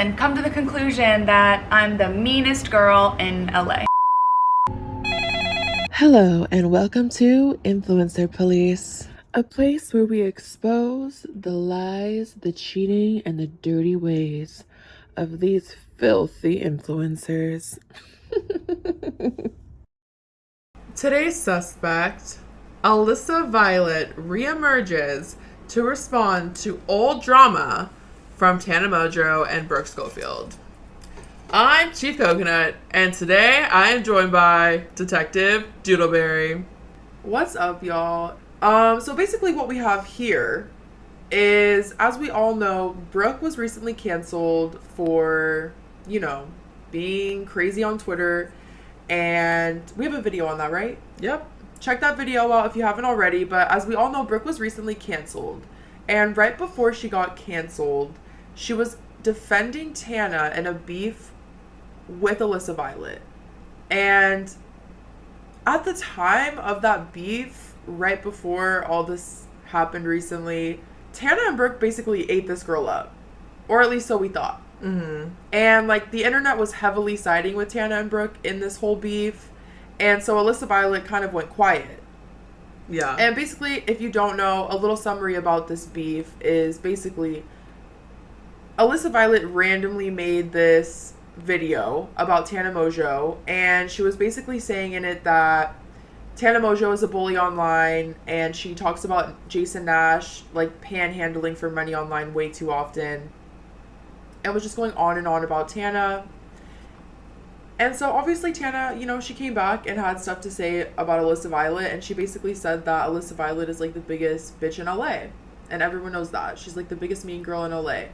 and come to the conclusion that I'm the meanest girl in LA. Hello and welcome to Influencer Police, a place where we expose the lies, the cheating, and the dirty ways of these filthy influencers. Today's suspect, Alyssa Violet, reemerges to respond to old drama from Tana Mojo and Brooke Schofield. I'm Chief Coconut, and today I am joined by Detective Doodleberry. What's up, y'all? So basically what we have here is, as we all know, Brooke was recently canceled for, being crazy on Twitter, and we have a video on that, right? Yep. Check that video out if you haven't already, but as we all know, Brooke was recently canceled, and right before she got canceled, she was defending Tana in a beef with Alyssa Violet. And at the time of that beef, right before all this happened recently, Tana and Brooke basically ate this girl up. Or at least so we thought. Mm-hmm. And the internet was heavily siding with Tana and Brooke in this whole beef. And so Alyssa Violet kind of went quiet. Yeah. And basically, if you don't know, a little summary about this beef is basically Alyssa Violet randomly made this video about Tana Mojo, and she was basically saying in it that Tana Mojo is a bully online, and she talks about Jason Nash panhandling for money online way too often, and was just going on and on about Tana. And so obviously Tana, she came back and had stuff to say about Alyssa Violet, and she basically said that Alyssa Violet is the biggest bitch in LA, and everyone knows that. She's the biggest mean girl in LA.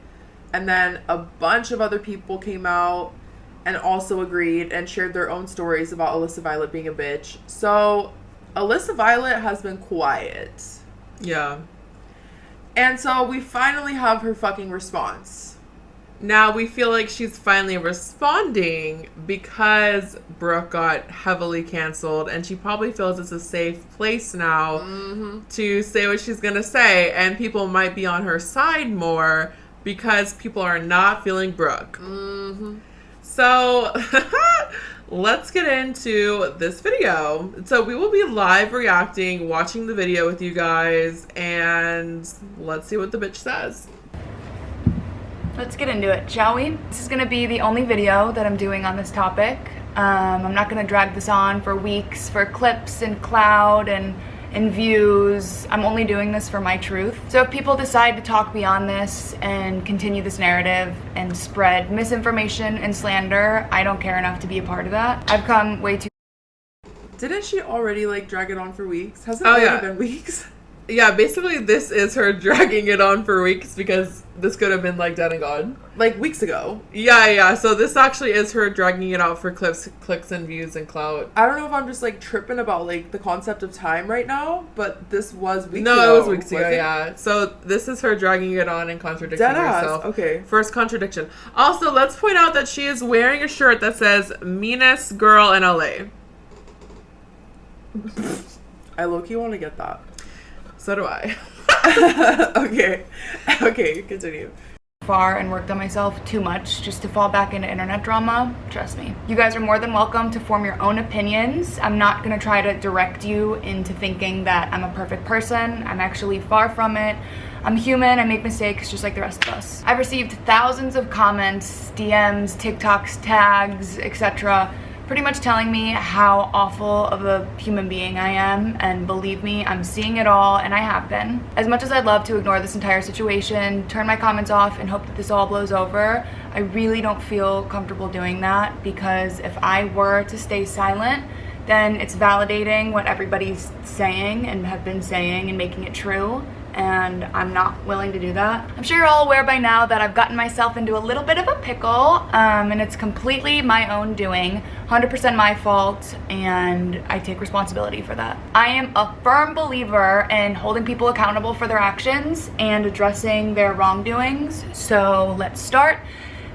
And then a bunch of other people came out and also agreed and shared their own stories about Alyssa Violet being a bitch. So Alyssa Violet has been quiet. Yeah. And so we finally have her fucking response. Now we feel like she's finally responding because Brooke got heavily canceled, and she probably feels it's a safe place now to say what she's gonna say, and people might be on her side more because people are not feeling Brooke. Mm-hmm. So let's get into this video. So we will be live reacting, watching the video with you guys, and let's see what the bitch says. Let's get into it, shall we? This is going to be the only video that I'm doing on this topic. I'm not going to drag this on for weeks for clips and clout and views. I'm only doing this for my truth. So if people decide to talk beyond this and continue this narrative and spread misinformation and slander, I don't care enough to be a part of that. I've come way too... Didn't she already drag it on for weeks? Hasn't it already been weeks? Yeah, basically this is her dragging it on for weeks because this could have been dead and gone. Weeks ago. Yeah. So this actually is her dragging it out for clicks and views and clout. I don't know if I'm just tripping about the concept of time right now, but this was weeks ago. No, it was weeks ago, yeah. So this is her dragging it on and contradicting herself. Okay. First contradiction. Also, let's point out that she is wearing a shirt that says meanest girl in LA. I low-key want to get that. So do I. Okay, continue. Far and worked on myself too much just to fall back into internet drama. Trust me. You guys are more than welcome to form your own opinions. I'm not gonna try to direct you into thinking that I'm a perfect person. I'm actually far from it. I'm human, I make mistakes just like the rest of us. I've received thousands of comments, DMs, TikToks, tags, etc., pretty much telling me how awful of a human being I am, and believe me, I'm seeing it all, and I have been. As much as I'd love to ignore this entire situation, turn my comments off, and hope that this all blows over, I really don't feel comfortable doing that, because if I were to stay silent, then it's validating what everybody's saying and have been saying and making it true, and I'm not willing to do that. I'm sure you're all aware by now that I've gotten myself into a little bit of a pickle, and it's completely my own doing, 100% my fault, and I take responsibility for that. I am a firm believer in holding people accountable for their actions and addressing their wrongdoings, so let's start.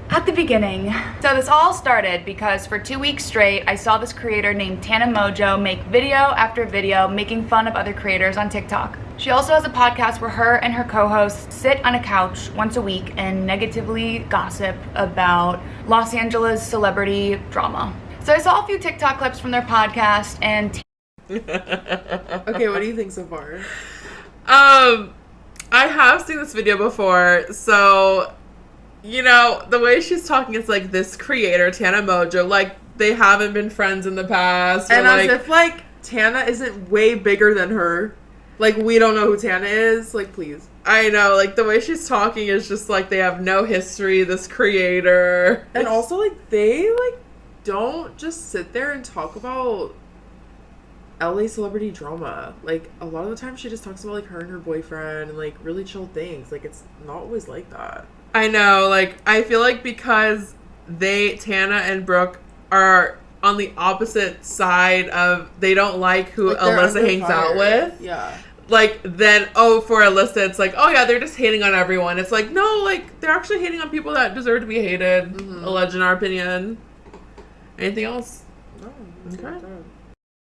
At the beginning. So this all started because for 2 weeks straight, I saw this creator named Tana Mojo make video after video making fun of other creators on TikTok. She also has a podcast where her and her co-host sit on a couch once a week and negatively gossip about Los Angeles celebrity drama. So I saw a few TikTok clips from their podcast and... Okay, what do you think so far? I have seen this video before, so... You know, the way she's talking, it's like this creator, Tana Mojo, like, they haven't been friends in the past. And like, as if, like, Tana isn't way bigger than her. Like, we don't know who Tana is. Like, please. I know, like, the way she's talking is just like they have no history, this creator. And also, like, they, like, don't just sit there and talk about LA celebrity drama. Like, a lot of the time she just talks about, like, her and her boyfriend and, like, really chill things. Like, it's not always like that. I know, like, I feel like because Tana and Brooke are on the opposite side of, they don't like who Like, Alyssa hangs out with. Yeah. Like, then, for Alyssa, it's like, oh yeah, they're just hating on everyone. It's like, no, like, they're actually hating on people that deserve to be hated, alleged in our opinion. Anything else? No. Okay.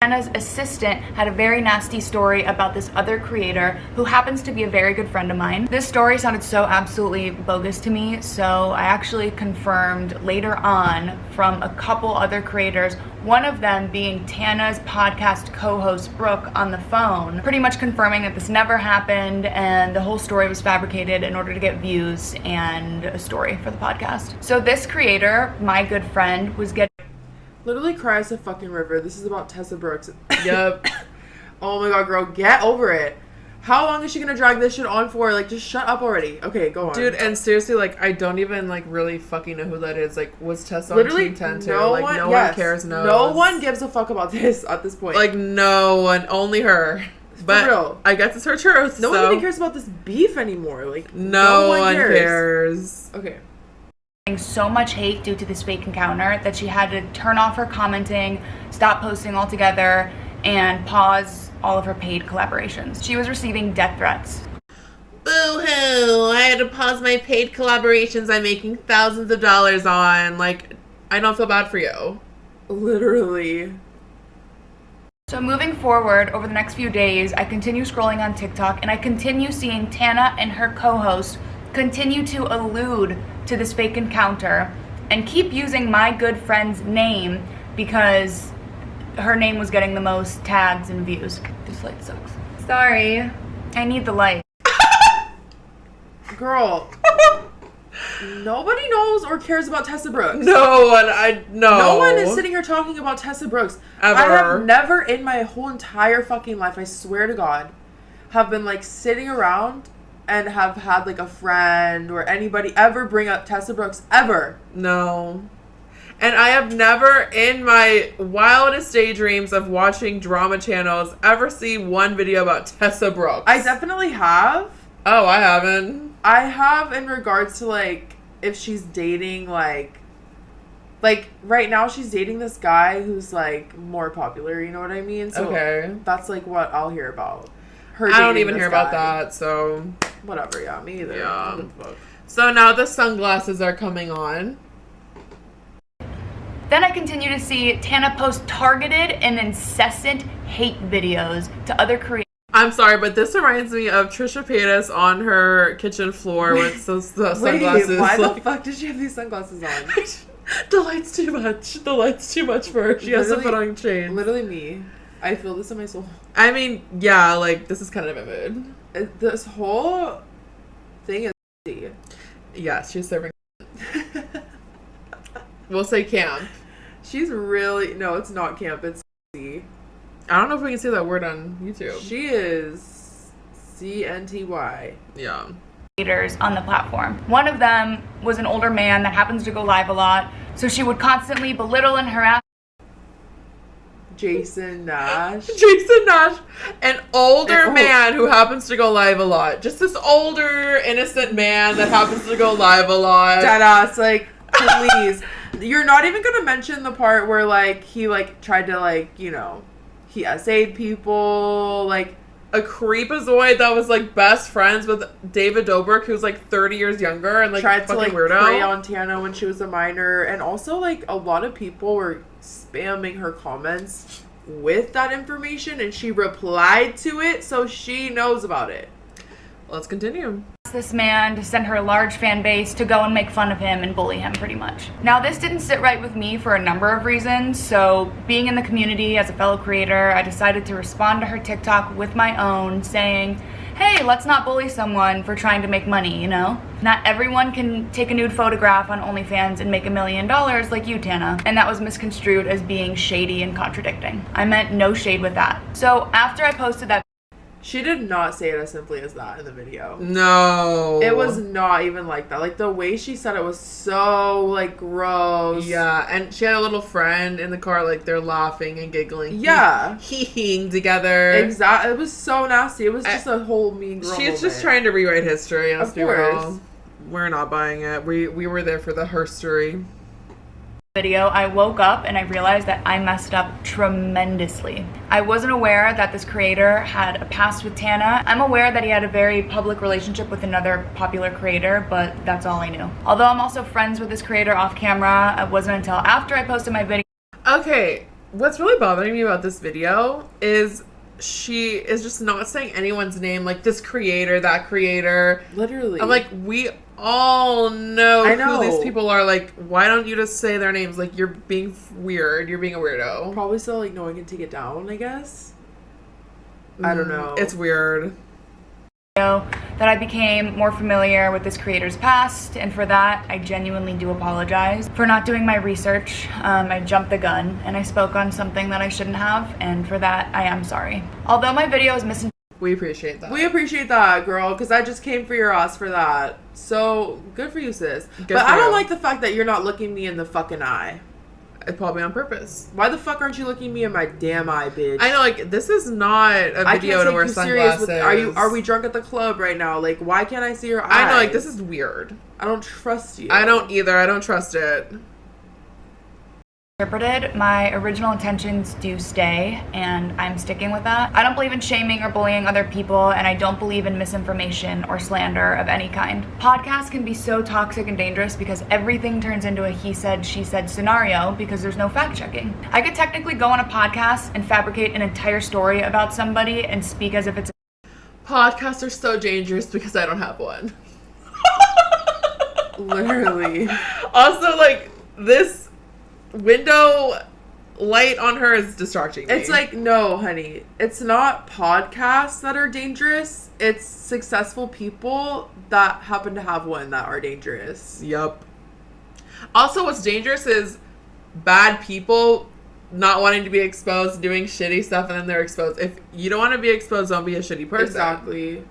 Tana's assistant had a very nasty story about this other creator who happens to be a very good friend of mine. This story sounded so absolutely bogus to me, so I actually confirmed later on from a couple other creators, one of them being Tana's podcast co-host Brooke on the phone, pretty much confirming that this never happened and the whole story was fabricated in order to get views and a story for the podcast. So this creator, my good friend, was getting Literally cries a fucking river. This is about Tessa Brooks. Yep. Oh my god, girl, get over it. How long is she gonna drag this shit on for? Like, just shut up already. Okay, go on. Dude, and seriously, like, I don't even, like, really fucking know who that is. Like, was Tessa on Literally, Team 10 too? no Like, one, no yes, one cares, knows. No one gives a fuck about this at this point. Like, no one. Only her. But real. I guess it's her truth. No one even cares about this beef anymore. Like, no one cares. Okay. So much hate due to this fake encounter that she had to turn off her commenting, stop posting altogether, and pause all of her paid collaborations. She was receiving death threats. Boo-hoo! I had to pause my paid collaborations I'm making thousands of dollars on. Like, I don't feel bad for you. Literally. So moving forward, over the next few days, I continue scrolling on TikTok and I continue seeing Tana and her co-host continue to allude to this fake encounter and keep using my good friend's name because her name was getting the most tags and views. This light sucks. Sorry. I need the light. Girl. Nobody knows or cares about Tessa Brooks. No one is sitting here talking about Tessa Brooks. Ever. I have never in my whole entire fucking life, I swear to God, have been like sitting around and have had like a friend or anybody ever bring up Tessa Brooks ever. No. And I have never in my wildest daydreams of watching drama channels ever seen one video about Tessa Brooks. I definitely have. Oh, I haven't. I have in regards to like if she's dating like right now she's dating this guy who's like more popular, you know what I mean? So okay. That's like what I'll hear about. I don't even hear about that, so whatever, yeah, me either. Yeah. So now the sunglasses are coming on. Then I continue to see Tana post targeted and incessant hate videos to other creators. I'm sorry, but this reminds me of Trisha Paytas on her kitchen floor with the sunglasses. Wait, why the fuck did she have these sunglasses on? The light's too much. The light's too much for her. She has to put on shades. Literally me. I feel this in my soul. I mean, yeah, like, this is kind of vivid. This whole thing is yeah, she's serving. We'll say camp. She's really... No, it's not camp. It's I don't know if we can say that word on YouTube. She is CNTY. Yeah. Creators on the platform. One of them was an older man that happens to go live a lot, so she would constantly belittle and harass Jason Nash. Jason Nash, an older man who happens to go live a lot. Just this older, innocent man that happens to go live a lot. Deadass, like, please. You're not even gonna mention the part where, like, he, like, tried to, like, you know, he essayed people. Like, a creepazoid that was like best friends with David Dobrik, who's like 30 years younger and like tried to fucking like weirdo. prey on Tana when she was a minor, and also like a lot of people were spamming her comments with that information, and she replied to it, so she knows about it. Let's continue. This man to send her a large fan base to go and make fun of him and bully him pretty much. Now this didn't sit right with me for a number of reasons, so being in the community as a fellow creator, I decided to respond to her TikTok with my own, saying, hey, let's not bully someone for trying to make money, you know? Not everyone can take a nude photograph on OnlyFans and make $1 million like you, Tana. And that was misconstrued as being shady and contradicting. I meant no shade with that. So after I posted that, She did not say it as simply as that in the video. No. It was not even like that. Like, the way she said it was so, like, gross. Yeah, and she had a little friend in the car, like, they're laughing and giggling. Yeah. Hee-heeing together. Exactly. It was so nasty. It was just a whole mean girl She's just moment. trying to rewrite history. Let's Of be real. course. We're not buying it. We were there for the herstory. video, I woke up and I realized that I messed up tremendously. I wasn't aware that this creator had a past with Tana. I'm aware that he had a very public relationship with another popular creator, but that's all I knew. Although I'm also friends with this creator off camera, it wasn't until after I posted my video. Okay, what's really bothering me about this video is she is just not saying anyone's name, like this creator, that creator. Literally. I'm like, we all know, I know who these people are. Like, why don't you just say their names? Like, you're being weird. You're being a weirdo. Probably so, like, no one can take it down, I guess. I don't know. It's weird. That I became more familiar with this creator's past, and for that I genuinely do apologize for not doing my research. I jumped the gun and I spoke on something that I shouldn't have, and for that I am sorry. Although my video is missing. We appreciate that. We appreciate that, girl, because I just came for your ass for that. So, good for you, sis. But I don't like the fact that you're not looking me in the fucking eye. It's probably on purpose. Why the fuck aren't you looking me in my damn eye, bitch? I know, like, this is not a video to wear sunglasses. Are we drunk at the club right now? Like, why can't I see your eyes? I know, like, this is weird. I don't trust you. I don't either. I don't trust it. Interpreted. My original intentions do stay, and I'm sticking with that. I don't believe in shaming or bullying other people, and I don't believe in misinformation or slander of any kind. Podcasts can be so toxic and dangerous because everything turns into a he said, she said scenario because there's no fact checking. I could technically go on a podcast and fabricate an entire story about somebody and speak as if it's Podcasts are so dangerous because I don't have one. Literally. Also, like, this window light on her is distracting me. It's like, no, honey. It's not podcasts that are dangerous. It's successful people that happen to have one that are dangerous. Yep. Also, what's dangerous is bad people not wanting to be exposed, doing shitty stuff, and then they're exposed. If you don't want to be exposed, don't be a shitty person. Exactly.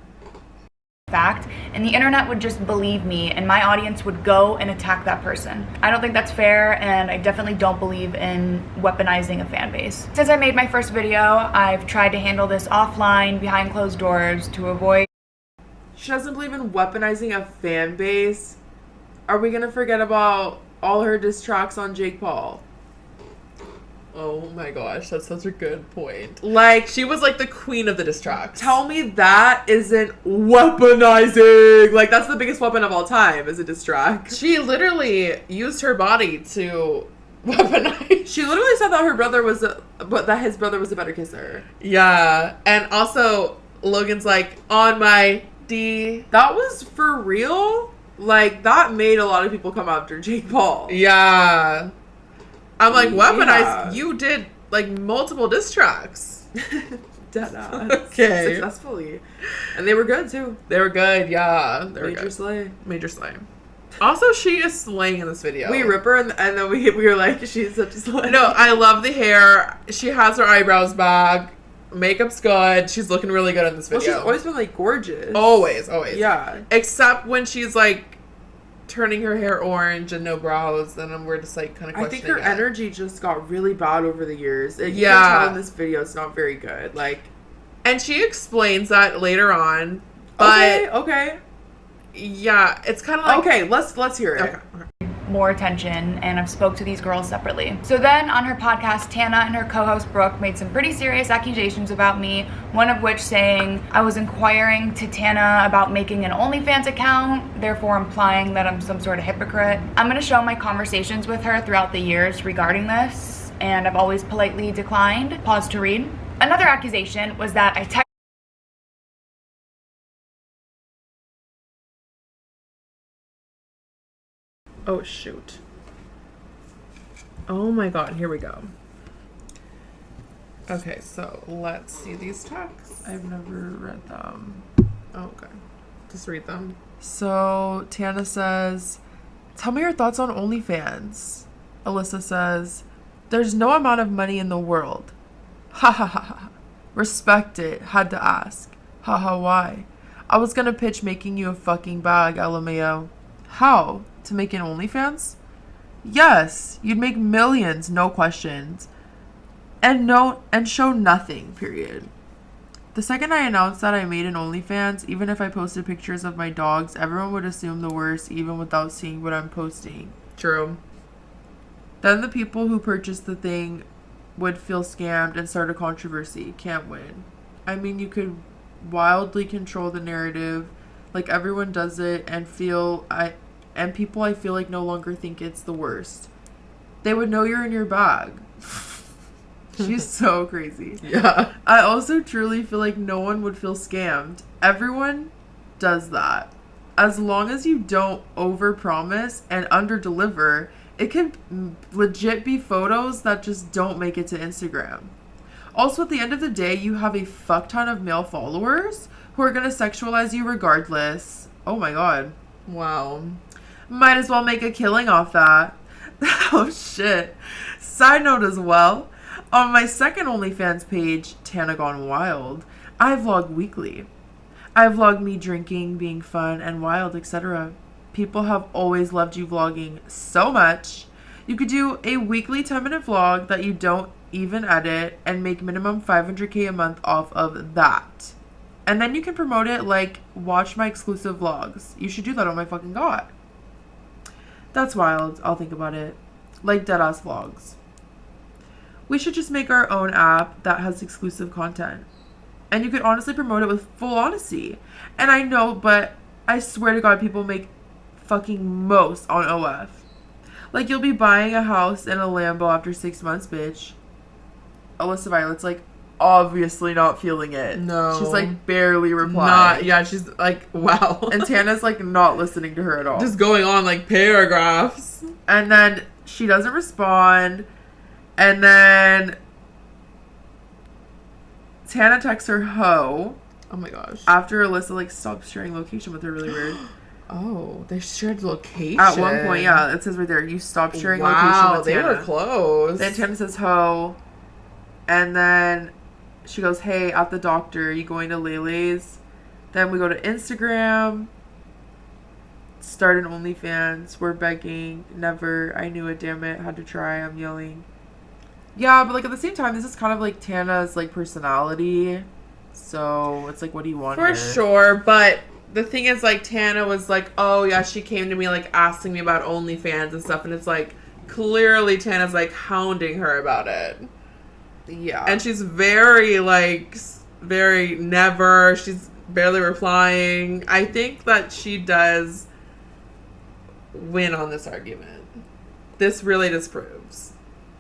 fact, and the internet would just believe me and my audience would go and attack that person. I don't think that's fair, and I definitely don't believe in weaponizing a fan base. Since I made my first video, I've tried to handle this offline, behind closed doors, to avoid. She doesn't believe in weaponizing a fan base. Are we gonna forget about all her diss tracks on Jake Paul? Oh my gosh, that's such a good point. Like, She was like the queen of the diss tracks. tell me that isn't weaponizing. Like, that's the biggest weapon of all time, is a diss track. She literally used her body to weaponize. She literally said that her brother was that his brother was a better kisser. Yeah, and also Logan's like, on my D. That was for real. Like, that made a lot of people come after Jake Paul. Yeah. I'm like, weaponized. Yeah. You did like multiple diss tracks. Deadass. Okay. Successfully. And they were good too. They were good, yeah. They were Major good. slay. Major slay. Also, she is slaying in this video. We rip her and then we were like, she's such a slay. No, I love the hair. She has her eyebrows back. Makeup's good. She's looking really good in this Well, video. she's always been like gorgeous. Always. Yeah. Except when she's like turning her hair orange and no brows, then we're just like kind of I questioning think her it. energy just got really bad over the years. You Yeah. can tell in this video it's not very good. Like, And she explains that later on. But okay. yeah, it's kind of like Okay, let's hear it. Okay. more attention, and I've spoke to these girls separately. So then on her podcast, Tana and her co-host Brooke made some pretty serious accusations about me, one of which saying I was inquiring to Tana about making an OnlyFans account, therefore implying that I'm some sort of hypocrite. I'm going to show my conversations with her throughout the years regarding this, and I've always politely declined. Pause to read. Another accusation was that I Oh, shoot. Oh my god, here we go. Okay, so let's see these texts. I've never read them. Oh, okay. Just read them. So Tana says, tell me your thoughts on OnlyFans. Alyssa says, there's no amount of money in the world. Ha ha ha ha. Respect it. Had to ask. Ha ha, why? I was gonna pitch making you a fucking bag, LMAO. How? To make an OnlyFans? Yes, you'd make millions, no questions. And show nothing, period. The second I announced that I made an OnlyFans, even if I posted pictures of my dogs, everyone would assume the worst even without seeing what I'm posting. True. Then the people who purchased the thing would feel scammed and start a controversy. Can't win. I mean, you could wildly control the narrative, like everyone does it, and people I feel like no longer think it's the worst. They would know you're in your bag. She's so crazy. Yeah. I also truly feel like no one would feel scammed. Everyone does that. As long as you don't overpromise and underdeliver, it can legit be photos that just don't make it to Instagram. Also, at the end of the day, you have a fuck ton of male followers who are going to sexualize you regardless. Oh my god. Wow. Might as well make a killing off that. Oh shit. Side note as well, on my second OnlyFans page, Tana Gone Wild, I vlog weekly. I vlog me drinking, being fun and wild, etc. People have always loved you vlogging so much. You could do a weekly 10-minute vlog that you don't even edit and make minimum 500k a month off of that. And then you can promote it like, watch my exclusive vlogs. You should do that, oh my fucking god. That's wild. I'll think about it. Like deadass vlogs. We should just make our own app that has exclusive content. And you could honestly promote it with full honesty. And I know, but I swear to God, people make fucking most on OF. Like, you'll be buying a house and a Lambo after 6 months, bitch. Alyssa Violet's like, obviously not feeling it. No. She's like barely replying. Yeah, she's like, wow. And Tana's like not listening to her at all. Just going on like paragraphs. And then she doesn't respond. And then Tana texts her ho. Oh my gosh. After Alyssa like stops sharing location with her, really weird. Oh, they shared location. At one point, yeah, it says right there, you stopped sharing location with Tana. They were close. Then Tana says ho. And then she goes, hey, at the doctor, are you going to Lele's? Then we go to Instagram. Start an OnlyFans. We're begging. Never. I knew it, damn it. Had to try. I'm yelling. Yeah, but like at the same time, this is kind of like Tana's like personality. So it's like, what do you want? For sure, but the thing is, like, Tana was like, oh yeah, she came to me like asking me about OnlyFans and stuff, and it's like clearly Tana's like hounding her about it. Yeah. And she's very never. She's barely replying. I think that she does win on this argument. This really disproves.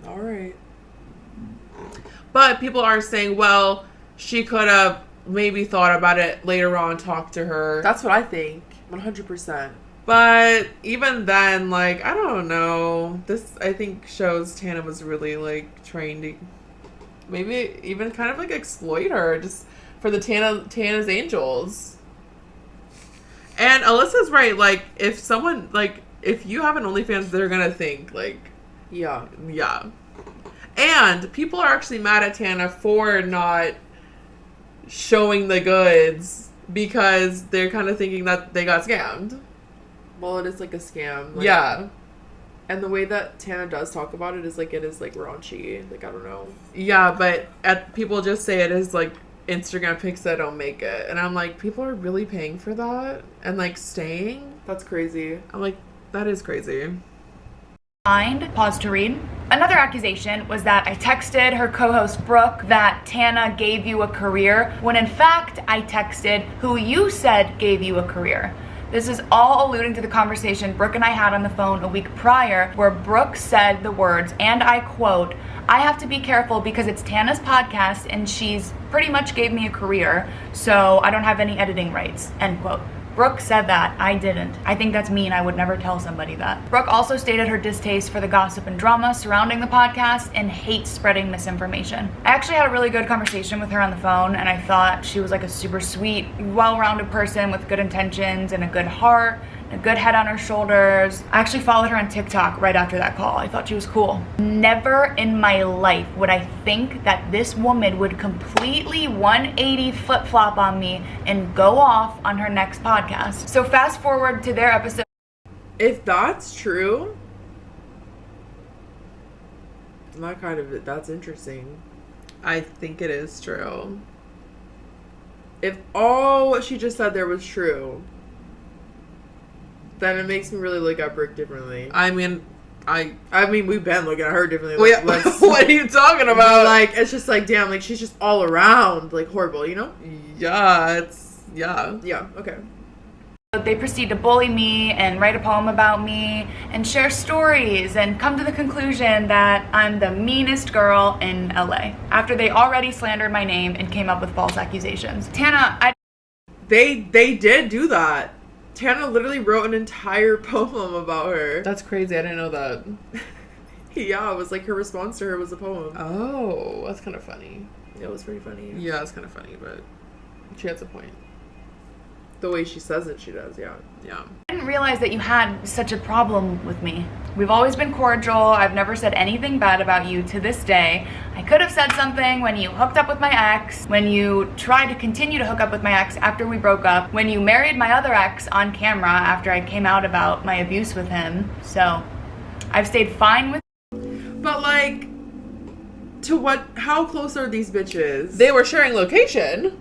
All right. But people are saying, well, she could have maybe thought about it later on, talked to her. That's what I think. 100%. But even then, like, I don't know. This, I think, shows Tana was really, like, trying to maybe even kind of, like, exploit her just for the Tana's Angels. And Alyssa's right. Like, if someone, like, if you have an OnlyFans, they're gonna think, like... Yeah. Yeah. And people are actually mad at Tana for not showing the goods because they're kind of thinking that they got scammed. Well, it is like a scam. Like, Yeah. And the way that Tana does talk about it is like, it is like raunchy. Like, I don't know. Yeah, but people just say it is like Instagram pics that don't make it. And I'm like, people are really paying for that and like staying? That's crazy. I'm like, that is crazy. Pause to read. Another accusation was that I texted her co-host Brooke that Tana gave you a career, when in fact I texted who you said gave you a career. This is all alluding to the conversation Brooke and I had on the phone a week prior, where Brooke said the words, and I quote, "I have to be careful because it's Tana's podcast and she's pretty much gave me a career, so I don't have any editing rights," end quote. Brooke said that, I didn't. I think that's mean. I would never tell somebody that. Brooke also stated her distaste for the gossip and drama surrounding the podcast and hates spreading misinformation. I actually had a really good conversation with her on the phone, and I thought she was like a super sweet, well-rounded person with good intentions and a good heart, a good head on her shoulders. I actually followed her on TikTok right after that call. I thought she was cool. Never in my life would I think that this woman would completely 180 flip-flop on me and go off on her next podcast. So fast forward to their episode. If that's true, that's interesting. I think it is true. If all what she just said there was true, then it makes me really look at Brooke differently. I mean, we've been looking at her differently. What are you talking about? Like, it's just like, damn, like, she's just all around, like, horrible, you know? Yeah, Yeah, okay. They proceed to bully me and write a poem about me and share stories and come to the conclusion that I'm the meanest girl in LA, after they already slandered my name and came up with false accusations. Tana, They did do that. Tana literally wrote an entire poem about her. That's crazy. I didn't know that. Yeah, it was like her response to her was a poem. Oh, that's kind of funny. It was pretty funny. Yeah, it's kind of funny, but she has a point. The way she says it, she does, yeah. I didn't realize that you had such a problem with me. We've always been cordial. I've never said anything bad about you to this day. I could have said something when you hooked up with my ex, when you tried to continue to hook up with my ex after we broke up, when you married my other ex on camera after I came out about my abuse with him. So I've stayed fine with. But like, how close are these bitches? They were sharing location.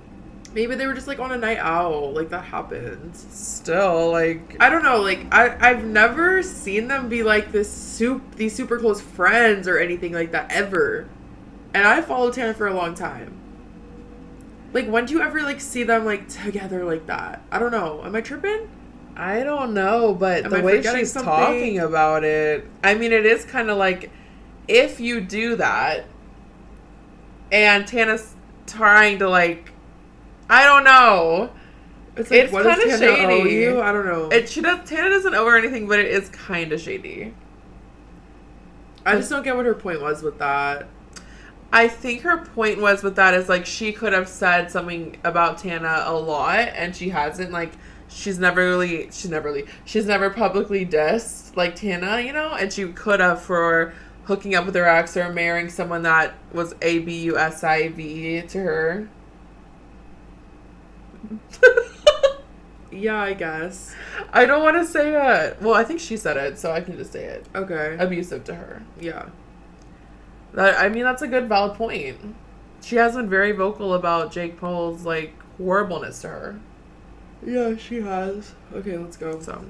Maybe they were just like on a night out. Like, that happens. Still, like, I don't know. Like, I've never seen them be like these super close friends or anything like that ever. And I followed Tana for a long time. Like, when do you ever like see them like together like that? I don't know. Am I tripping? I don't know, but Am the I way forgetting she's something? talking about it, I mean, it is kind of like, if you do that, and Tana's trying to like, I don't know. It's like, It's what does kinda Tana owe shady. you? I don't know. Tana doesn't owe her anything, but it is kind of shady. I just don't get what her point was with that. I think her point was with that is like, she could have said something about Tana a lot, and she hasn't. Like, she's never publicly dissed like Tana, you know, and she could have for hooking up with her ex or marrying someone that was abusive to her. Yeah, I guess. I don't want to say it. Well, I think she said it, so I can just say it. Okay. Abusive to her. Yeah. I mean, that's a good valid point. She has been very vocal about Jake Paul's, like, horribleness to her. Yeah, she has. Okay, let's go. So.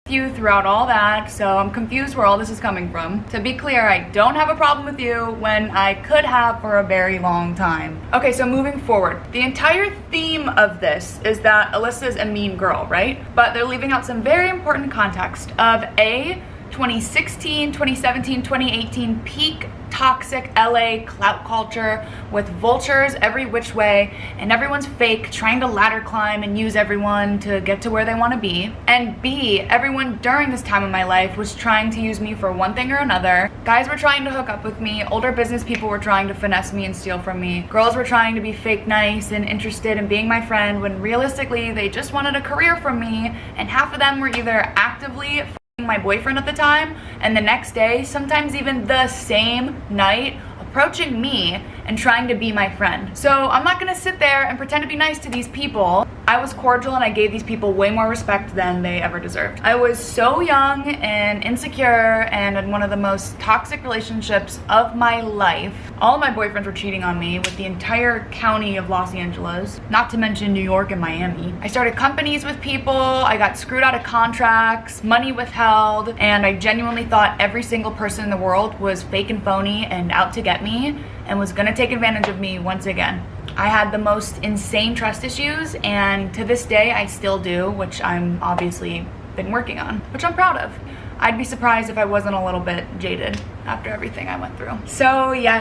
You throughout all that, so I'm confused where all this is coming from. To be clear, I don't have a problem with you when I could have for a very long time. Okay, so moving forward, the entire theme of this is that Alyssa's a mean girl, right? But they're leaving out some very important context of 2016, 2017, 2018 peak toxic LA clout culture with vultures every which way, and everyone's fake, trying to ladder climb and use everyone to get to where they want to be. And B, everyone during this time of my life was trying to use me for one thing or another. Guys were trying to hook up with me, older business people were trying to finesse me and steal from me, girls were trying to be fake nice and interested in being my friend when realistically they just wanted a career from me, and half of them were either actively my boyfriend at the time, and the next day, sometimes even the same night, approaching me and trying to be my friend. So I'm not gonna sit there and pretend to be nice to these people. I was cordial and I gave these people way more respect than they ever deserved. I was so young and insecure and in one of the most toxic relationships of my life. All of my boyfriends were cheating on me with the entire county of Los Angeles, not to mention New York and Miami. I started companies with people, I got screwed out of contracts, money withheld, and I genuinely thought every single person in the world was fake and phony and out to get me and was gonna take advantage of me once again. I had the most insane trust issues, and to this day I still do, which I'm obviously been working on, which I'm proud of. I'd be surprised if I wasn't a little bit jaded after everything I went through. So yeah.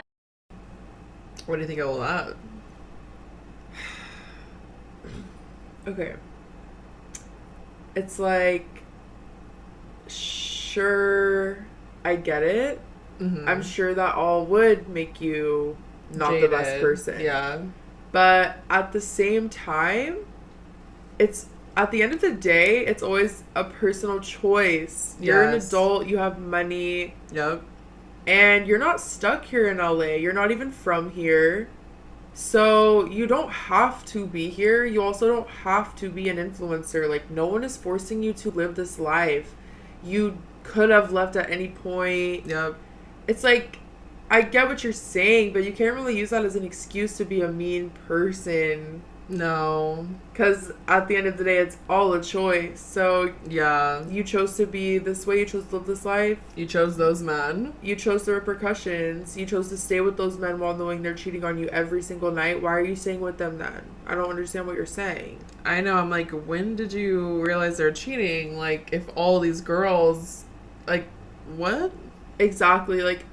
What do you think of all that? Okay. It's like, sure, I get it. Mm-hmm. I'm sure that all would make you not jaded. The best person. Yeah. But at the same time, it's at the end of the day, it's always a personal choice. Yes. You're an adult, you have money. Yep. And you're not stuck here in LA. You're not even from here. So you don't have to be here. You also don't have to be an influencer. Like, no one is forcing you to live this life. You could have left at any point. Yep. It's like, I get what you're saying, but you can't really use that as an excuse to be a mean person. No. Because at the end of the day, it's all a choice. So, yeah. You chose to be this way. You chose to live this life. You chose those men. You chose the repercussions. You chose to stay with those men while knowing they're cheating on you every single night. Why are you staying with them then? I don't understand what you're saying. I know. I'm like, when did you realize they're cheating? Like, if all these girls, like, what? Exactly. Like,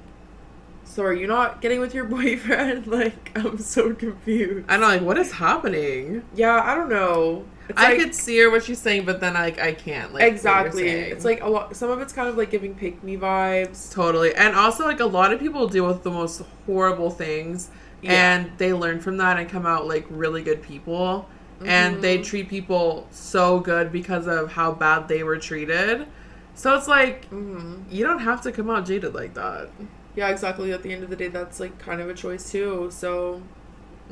so are you not getting with your boyfriend? Like, I'm so confused. I know, like, what is happening? Yeah, I don't know. I could see her what she's saying, but then I can't. Like, exactly. It's like a lot. Some of it's kind of like giving pick me vibes. Totally. And also, like, a lot of people deal with the most horrible things, and they learn from that and come out like really good people. Mm-hmm. And they treat people so good because of how bad they were treated. So it's like, you don't have to come out jaded like that. Yeah, exactly. At the end of the day, that's, like, kind of a choice, too. So,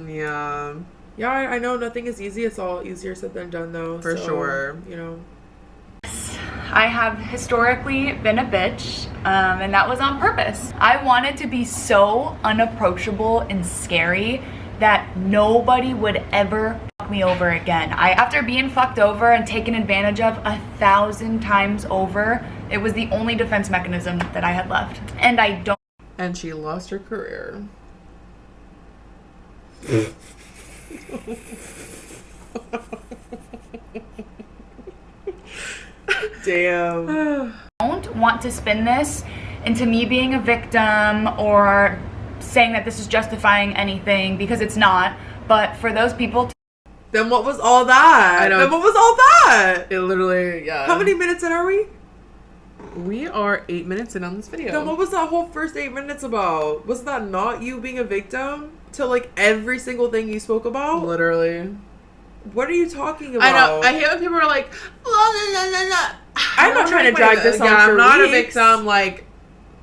yeah. Yeah, I know nothing is easy. It's all easier said than done, though. For sure. You know. I have historically been a bitch, and that was on purpose. I wanted to be so unapproachable and scary that nobody would ever fuck me over again. After being fucked over and taken advantage of 1,000 times over, it was the only defense mechanism that I had left. And I don't. And she lost her career. Damn. Don't want to spin this into me being a victim or saying that this is justifying anything, because it's not. But for those people... Then what was all that? I know. Then what was all that? It literally, yeah. How many minutes in are we? We are 8 minutes in on this video. Then what was that whole first 8 minutes about? Was that not you being a victim to, like, every single thing you spoke about? Literally. What are you talking about? I know. I hate when people are like, blah, blah, blah, blah, blah. I'm not trying to drag this on for I'm not weeks. a victim. Like,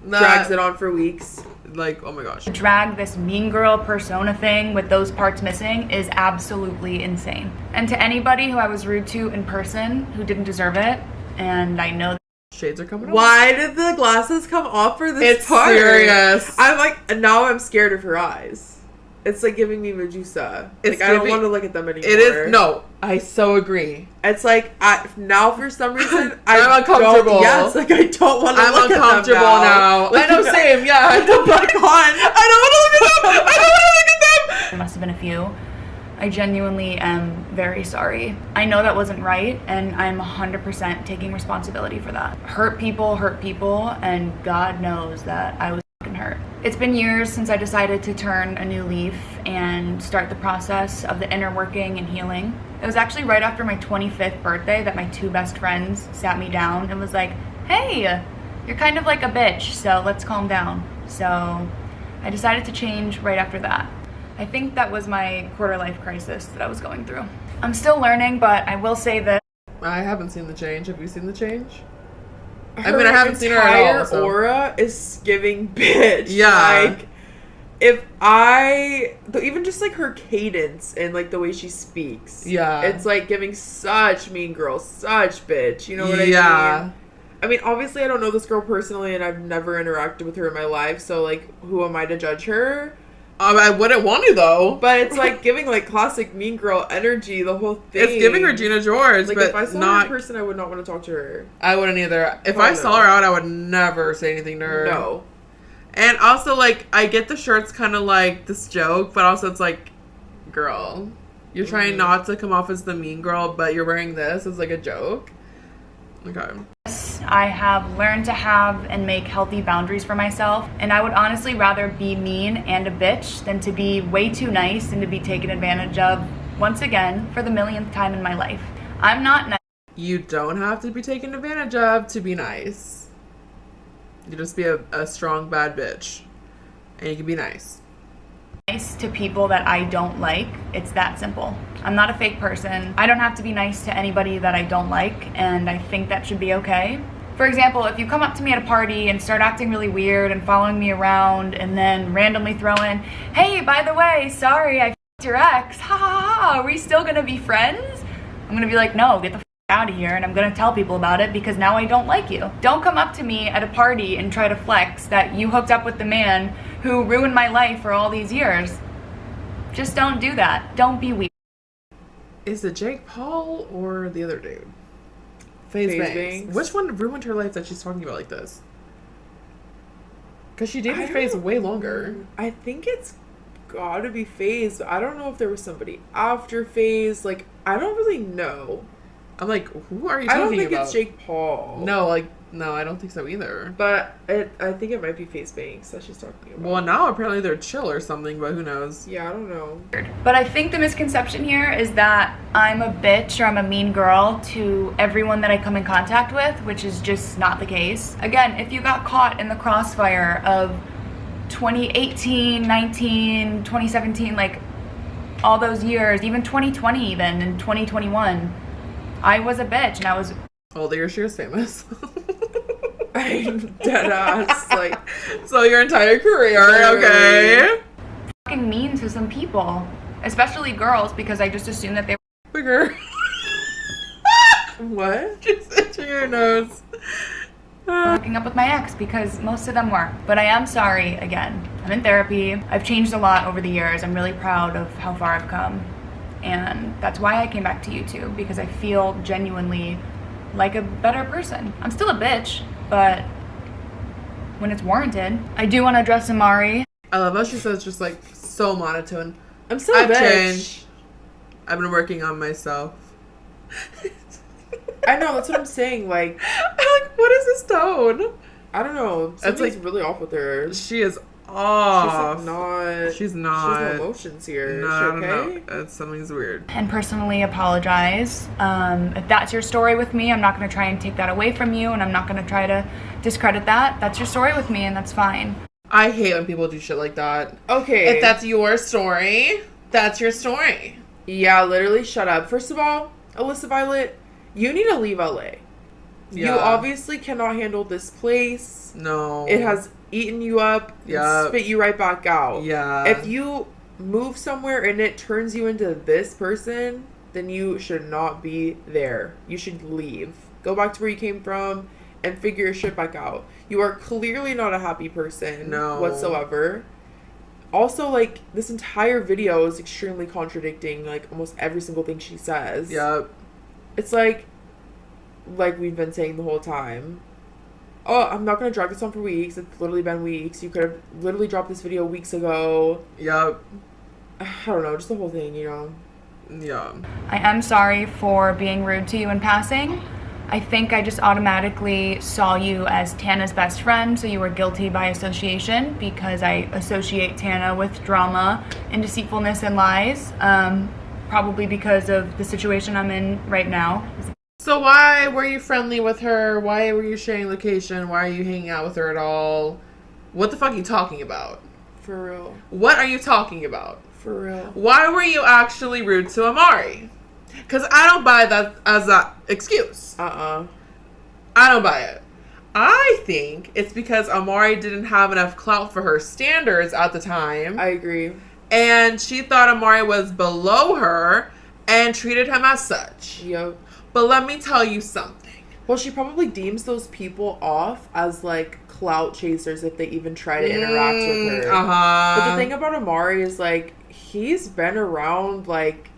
drags it on for weeks. Like, oh my gosh. Drag this mean girl persona thing with those parts missing is absolutely insane. And to anybody who I was rude to in person who didn't deserve it, and I know shades are coming off. Why did the glasses come off for this it's part? Serious. I'm like, now I'm scared of her eyes. It's like giving me Medusa. It's like, I don't want to look at them anymore. It is. No, I so agree. It's like, now for some reason, I'm uncomfortable. Yes, like I don't want to look at them uncomfortable now. Like, I know, same, yeah. I don't want to look at them. I don't want to look at them. there must have been a few. I genuinely am very sorry. I know that wasn't right, and I'm 100% taking responsibility for that. Hurt people, and God knows that I was fucking hurt. It's been years since I decided to turn a new leaf and start the process of the inner working and healing. It was actually right after my 25th birthday that my two best friends sat me down and was like, hey, you're kind of like a bitch, so let's calm down. So I decided to change right after that. I think that was my quarter life crisis that I was going through. I'm still learning, but I will say that I haven't seen the change. Have you seen the change? I haven't seen her at all. Her aura is giving bitch. Yeah. Like, even just like her cadence and like the way she speaks. Yeah. It's like giving such mean girl, such bitch. You know what I mean? I mean, obviously I don't know this girl personally and I've never interacted with her in my life. So like, who am I to judge her? I wouldn't want to though. But it's like giving like classic mean girl energy, the whole thing. It's giving her Gina George, like, but if I saw her in person, I would not want to talk to her. I wouldn't either. If I saw her out, I would never say anything to her. No. And also, like, I get the shirt's kind of like this joke, but also it's like, girl, you're trying not to come off as the mean girl, but you're wearing this as like a joke. Okay. I have learned to have and make healthy boundaries for myself, and I would honestly rather be mean and a bitch than to be way too nice and to be taken advantage of once again for the millionth time in my life. I'm not nice. You don't have to be taken advantage of to be nice. You just be a strong bad bitch, and you can be nice To people that I don't like. It's that simple. I'm not a fake person. I don't have to be nice to anybody that I don't like, and I think that should be okay. For example, if you come up to me at a party and start acting really weird and following me around and then randomly throw in, hey, by the way, sorry, I f***ed your ex, ha ha ha, are we still gonna be friends? I'm gonna be like, no, get the f*** out of here, and I'm gonna tell people about it because now I don't like you. Don't come up to me at a party and try to flex that you hooked up with the man who ruined my life for all these years. Just don't do that. Don't be weird. Is it Jake Paul or the other dude? FaZe Banks. Which one ruined her life that she's talking about like this? Because she dated FaZe way longer. I think it's gotta be FaZe. I don't know if there was somebody after FaZe. Like, I don't really know. I'm like, who are you talking about? I don't think it's Jake Paul. No, I don't think so either. But I think it might be FaZe Banks that she's talking about. Well, now apparently they're chill or something, but who knows? Yeah, I don't know. But I think the misconception here is that I'm a bitch or I'm a mean girl to everyone that I come in contact with, which is just not the case. Again, if you got caught in the crossfire of 2018, 19, 2017, like all those years, even 2020 even, and 2021, I was a bitch and I was... Oh, the year she was famous. I'm dead ass. Like, so your entire career, okay? Fucking mean to some people, especially girls, because I just assumed that they were bigger. What? Just itching your nose. hooking up with my ex, because most of them were. But I am sorry again. I'm in therapy. I've changed a lot over the years. I'm really proud of how far I've come. And that's why I came back to YouTube, because I feel genuinely like a better person. I'm still a bitch, but when it's warranted. I do want to address Amari. I love how she says just like so monotone. I'm still a bitch. Changed. I've been working on myself. I know, that's what I'm saying. Like, I'm like, what is this tone? I don't know. Something's like really off with her. She is off. She's not. She has no emotions here. No, is she okay? No. Something's weird. And personally apologize. If that's your story with me, I'm not going to try and take that away from you, and I'm not going to try to discredit that. That's your story with me, and that's fine. I hate when people do shit like that. Okay. If that's your story, that's your story. Yeah, literally, shut up. First of all, Alyssa Violet, you need to leave LA. Yeah. You obviously cannot handle this place. No. It has eaten you up and spit you right back out. Yeah. If you move somewhere and it turns you into this person, then you should not be there. You should leave. Go back to where you came from and figure your shit back out. You are clearly not a happy person whatsoever. Also, like, this entire video is extremely contradicting, like, almost every single thing she says. Yep. It's like we've been saying the whole time. Oh, I'm not going to drag this on for weeks. It's literally been weeks. You could have literally dropped this video weeks ago. Yep. I don't know, just the whole thing, you know? Yeah. I am sorry for being rude to you in passing. I think I just automatically saw you as Tana's best friend, so you were guilty by association because I associate Tana with drama and deceitfulness and lies, probably because of the situation I'm in right now. So why were you friendly with her? Why were you sharing location? Why are you hanging out with her at all? What the fuck are you talking about? For real. What are you talking about? For real. Why were you actually rude to Amari? Because I don't buy that as an excuse. I don't buy it. I think it's because Amari didn't have enough clout for her standards at the time. I agree. And she thought Amari was below her and treated him as such. Yep. But let me tell you something. Well, she probably deems those people off as, like, clout chasers if they even try to interact with her. But the thing about Amari is, like, he's been around, like,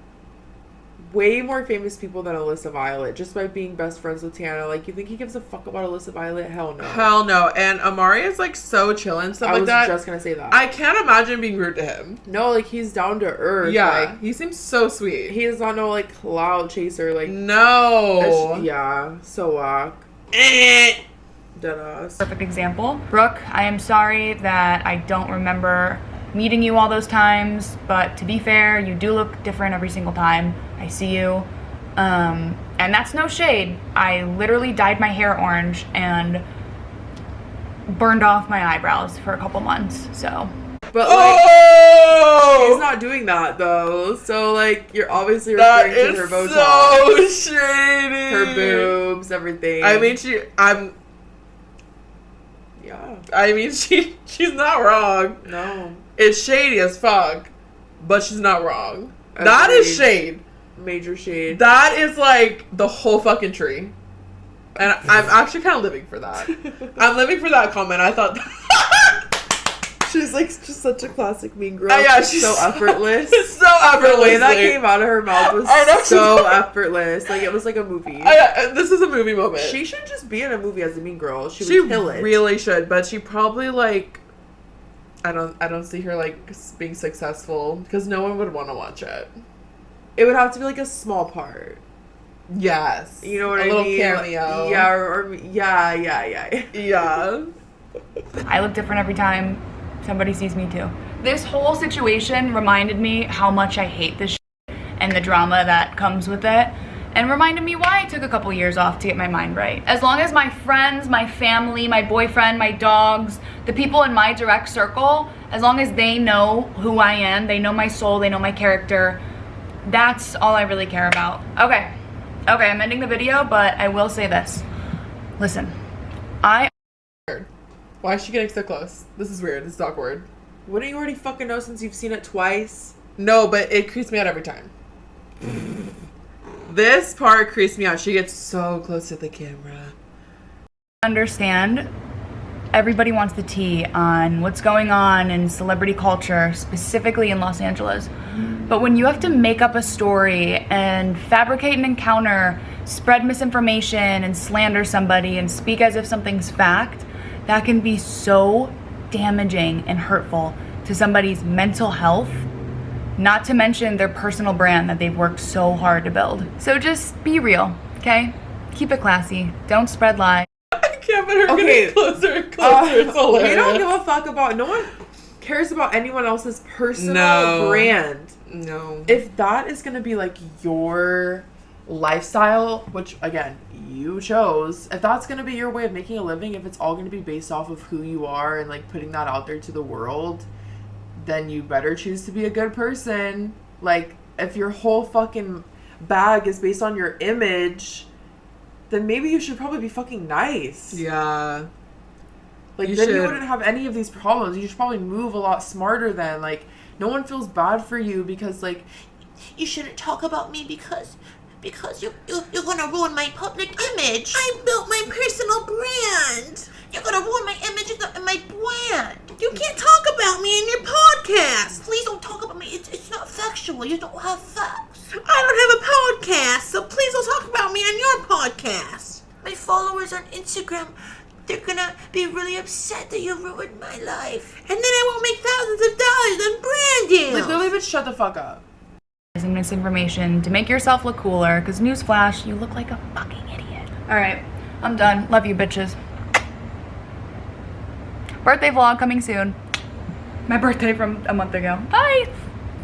way more famous people than Alyssa Violet just by being best friends with Tana. Like, you think he gives a fuck about Alyssa Violet? Hell no. Hell no. And Amari is, like, so chill and stuff like that. I was just gonna say that. I can't imagine being rude to him. No, like, he's down to earth. Yeah. Like, he seems so sweet. he is not no, like, clout chaser. Like, no. yeah. So whack. Deadass. Perfect example. Brooke, I am sorry that I don't remember meeting you all those times, but to be fair, you do look different every single time I see you. And that's no shade. I literally dyed my hair orange and burned off my eyebrows for a couple months, so. But, like, she's not doing that, though. So, like, you're obviously referring to her Botox. So shady. Her boobs, everything. I mean, she's not wrong. No. It's shady as fuck, but she's not wrong. Agreed. That is shade. Major shade. That is like the whole fucking tree. And I'm actually kind of living for that. I'm living for that comment. I thought She's like just such a classic mean girl. yeah, she's so effortless. So effortless. The way that came out of her mouth was so effortless. Like, it was like a movie. This is a movie moment. She should just be in a movie as a mean girl. She would kill it. Really should, but she probably like I don't see her like being successful because no one would want to watch it. It would have to be like a small part. Yes. You know what I mean? A little cameo. Yeah, or yeah. Yeah. I look different every time somebody sees me too. This whole situation reminded me how much I hate this shit and the drama that comes with it, and reminded me why I took a couple years off to get my mind right. As long as my friends, my family, my boyfriend, my dogs, the people in my direct circle, as long as they know who I am, they know my soul, they know my character, that's all I really care about. Okay, I'm ending the video, but I will say this. Listen, Why is she getting so close? This is weird. This is awkward. Wouldn't you already fucking know since you've seen it twice? No, but it creeps me out every time. This part creeps me out. She gets so close to the camera. Understand, everybody wants the tea on what's going on in celebrity culture, specifically in Los Angeles. But when you have to make up a story and fabricate an encounter, spread misinformation and slander somebody and speak as if something's fact, that can be so damaging and hurtful to somebody's mental health, not to mention their personal brand that they've worked so hard to build. So just be real, okay? Keep it classy. Don't spread lies. I can't put her getting closer and closer. It's hilarious. We don't give a fuck about, no one cares about anyone else's personal brand. No. If that is going to be like your lifestyle, which again, you chose, if that's going to be your way of making a living, if it's all going to be based off of who you are and like putting that out there to the world, then you better choose to be a good person. Like, if your whole fucking bag is based on your image, then maybe you should probably be fucking nice. Yeah. Like, you wouldn't have any of these problems. You should probably move a lot smarter then. Like, no one feels bad for you because, like, you shouldn't talk about me because you're gonna ruin my public image. I built my personal brand. You're gonna ruin my image and my brand. You can't talk about me in your podcast. Please don't talk about me. It's not factual. You don't have facts. I don't have a podcast, so please don't talk about me on your podcast. My followers on Instagram, they're gonna be really upset that you ruined my life. And then I won't make thousands of dollars on brand deals. like, literally, bitch, shut the fuck up. And misinformation to make yourself look cooler, because newsflash, you look like a fucking idiot. Alright, I'm done. Love you, bitches. Birthday vlog coming soon. My birthday from a month ago. Bye!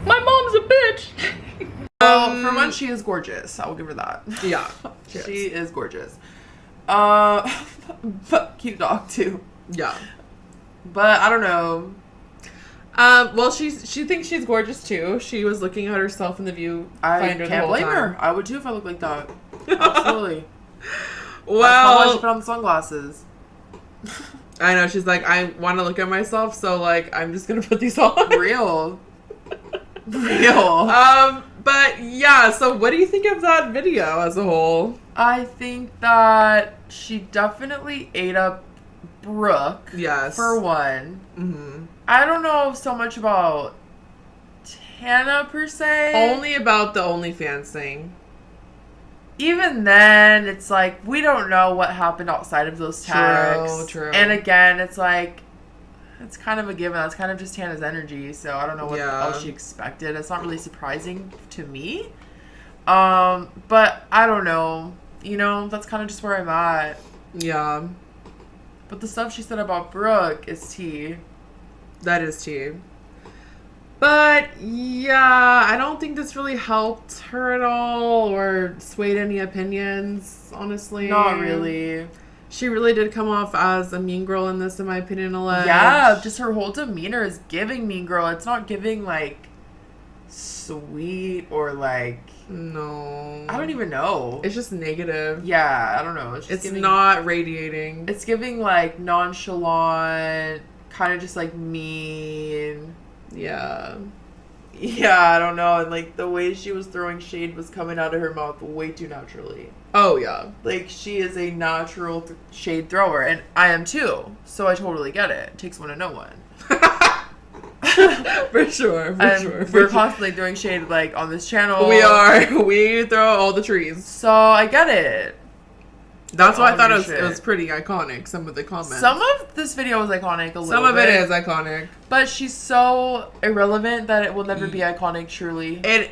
My mom's a bitch! Well, for one, she is gorgeous. I will give her that. Yeah. She is gorgeous. Cute dog, too. Yeah. But, I don't know. Well, she thinks she's gorgeous too. She was looking at herself in the viewfinder I the can't whole blame time. her. I would too if I looked like that. Absolutely. Well, that's how I should put on the sunglasses. I know, she's like, I want to look at myself, so, like, I'm just gonna put these on. Real. But, yeah, so what do you think of that video as a whole? I think that she definitely ate up Brooke. Yes. For one. Mm-hmm. I don't know so much about Tana, per se. Only about the OnlyFans thing. Even then, it's like, we don't know what happened outside of those tags. True. And again, it's like, it's kind of a given. That's kind of just Tana's energy, so I don't know what else she expected. It's not really surprising to me. But I don't know. You know, that's kind of just where I'm at. Yeah. But the stuff she said about Brooke is tea. That is tea. But, yeah, I don't think this really helped her at all or swayed any opinions, honestly. Not really. She really did come off as a mean girl in this, in my opinion, alleged. Yeah, just her whole demeanor is giving mean girl. It's not giving, like, sweet or, like... No. I don't even know. It's just negative. Yeah, I don't know. It's giving, not radiating. It's giving, like, nonchalant, kind of just, like, mean. Yeah. Yeah, I don't know. And, like, the way she was throwing shade was coming out of her mouth way too naturally. Oh, yeah. Like, she is a natural shade thrower, and I am too. So I totally get it. It takes one to know one. For sure. We're constantly throwing shade, like, on this channel. We are. We throw all the trees. So I get it. That's why I thought it was pretty iconic, some of the comments. Some of this video was iconic a little bit. Some of it is iconic. But she's so irrelevant that it will never be iconic, surely. It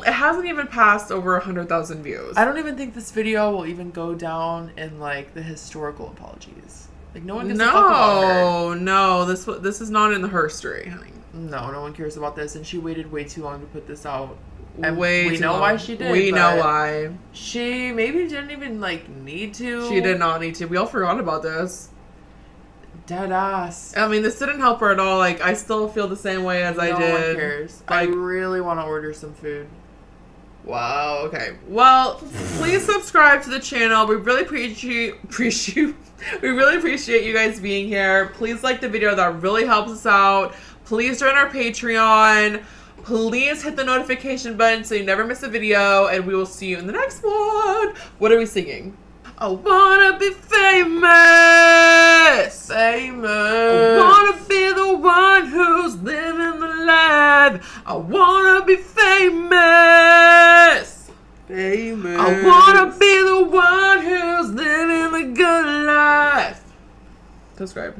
hasn't even passed over 100,000 views. I don't even think this video will even go down in, like, the historical apologies. Like, no one gives a fuck about her. No, this is not in the history, honey. No one cares about this, and she waited way too long to put this out. And we know why she did. We know why. She maybe didn't even, like, need to. She did not need to. We all forgot about this. Dead ass. I mean, this didn't help her at all. Like, I still feel the same way as I did. No one cares. Like, I really want to order some food. Wow, okay. Well, please subscribe to the channel. We really appreciate we really appreciate you guys being here. Please like the video. That really helps us out. Please join our Patreon. Please hit the notification button so you never miss a video, and we will see you in the next one. What are we singing? I wanna be famous. I wanna be the one who's living the life. I wanna be famous. I wanna be the one who's living the good life. Subscribe.